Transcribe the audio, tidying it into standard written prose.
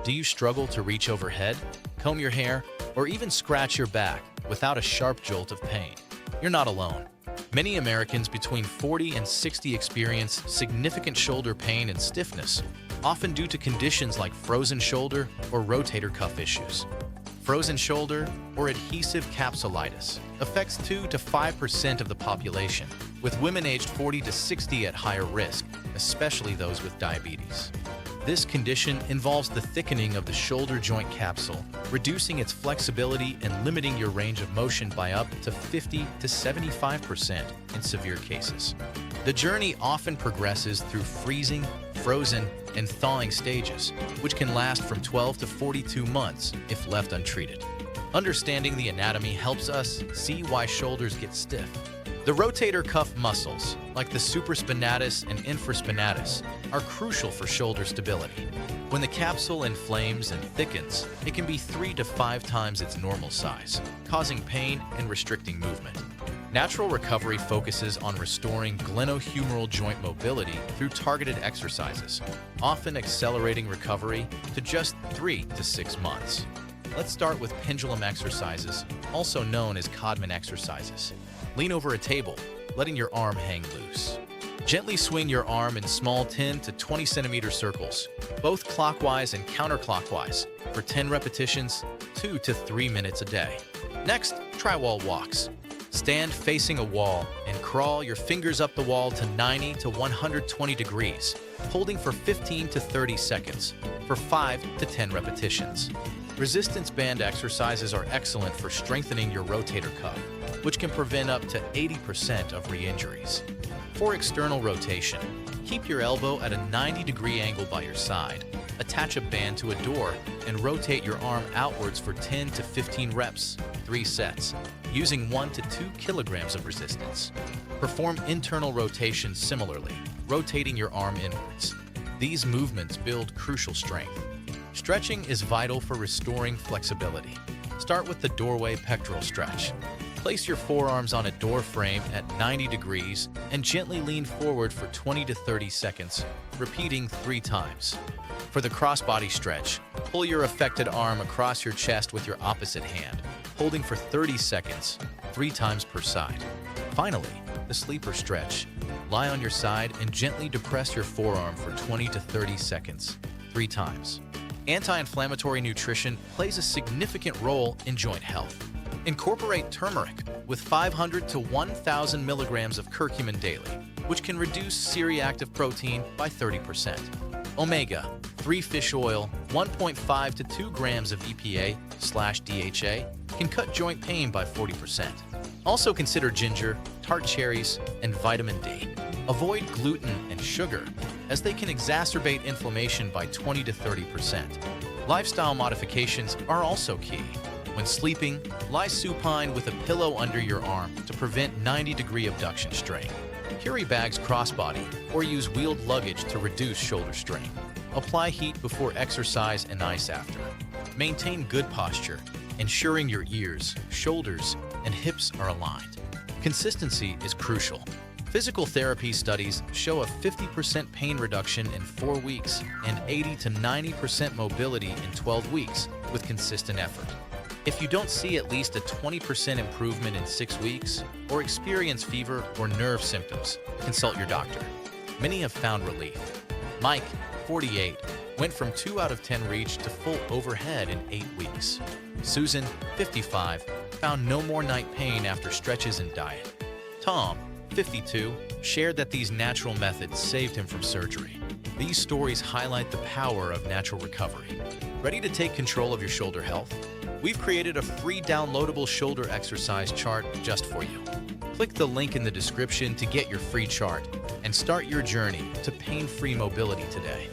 Do you struggle to reach overhead, comb your hair, or even scratch your back without a sharp jolt of pain? You're not alone. Many Americans between 40 and 60 experience significant shoulder pain and stiffness, often due to conditions like frozen shoulder or rotator cuff issues. Frozen shoulder, or adhesive capsulitis, affects 2 to 5% of the population, with women aged 40 to 60 at higher risk, especially those with diabetes. This condition involves the thickening of the shoulder joint capsule, reducing its flexibility and limiting your range of motion by up to 50 to 75% in severe cases. The journey often progresses through freezing, frozen, and thawing stages, which can last from 12 to 42 months if left untreated. Understanding the anatomy helps us see why shoulders get stiff. The rotator cuff muscles, like the supraspinatus and infraspinatus, are crucial for shoulder stability. When the capsule inflames and thickens, it can be 3 to 5 times its normal size, causing pain and restricting movement. Natural recovery focuses on restoring glenohumeral joint mobility through targeted exercises, often accelerating recovery to just 3 to 6 months. Let's start with pendulum exercises, also known as Codman exercises. Lean over a table, letting your arm hang loose. Gently swing your arm in small 10 to 20 centimeter circles, both clockwise and counterclockwise, for 10 repetitions, 2 to 3 minutes a day. Next, try wall walks. Stand facing a wall and crawl your fingers up the wall to 90 to 120 degrees, holding for 15 to 30 seconds, for 5 to 10 repetitions. Resistance band exercises are excellent for strengthening your rotator cuff, which can prevent up to 80% of re-injuries. For external rotation, keep your elbow at a 90-degree angle by your side, attach a band to a door, and rotate your arm outwards for 10 to 15 reps, 3 sets, using 1 to 2 kilograms of resistance. Perform internal rotation similarly, rotating your arm inwards. These movements build crucial strength. Stretching is vital for restoring flexibility. Start with the doorway pectoral stretch. Place your forearms on a door frame at 90 degrees and gently lean forward for 20 to 30 seconds, repeating 3 times. For the crossbody stretch, pull your affected arm across your chest with your opposite hand, holding for 30 seconds, 3 times per side. Finally, the sleeper stretch. Lie on your side and gently depress your forearm for 20 to 30 seconds, 3 times. Anti-inflammatory nutrition plays a significant role in joint health. Incorporate turmeric with 500 to 1,000 milligrams of curcumin daily, which can reduce C-reactive protein by 30%. Omega-3 fish oil, 1.5 to 2 grams of EPA/DHA, can cut joint pain by 40%. Also consider ginger, tart cherries, and vitamin D. Avoid gluten and sugar, as they can exacerbate inflammation by 20 to 30%. Lifestyle modifications are also key. When sleeping, lie supine with a pillow under your arm to prevent 90-degree abduction strain. Carry bags crossbody or use wheeled luggage to reduce shoulder strain. Apply heat before exercise and ice after. Maintain good posture, ensuring your ears, shoulders, and hips are aligned. Consistency is crucial. Physical therapy studies show a 50% pain reduction in 4 weeks and 80 to 90% mobility in 12 weeks with consistent effort. If you don't see at least a 20% improvement in 6 weeks or experience fever or nerve symptoms, consult your doctor. Many have found relief. Mike, 48, went from 2 out of 10 reach to full overhead in 8 weeks. Susan, 55, found no more night pain after stretches and diet. Tom, 52, shared that these natural methods saved him from surgery. These stories highlight the power of natural recovery. Ready to take control of your shoulder health? We've created a free downloadable shoulder exercise chart just for you. Click the link in the description to get your free chart and start your journey to pain-free mobility today.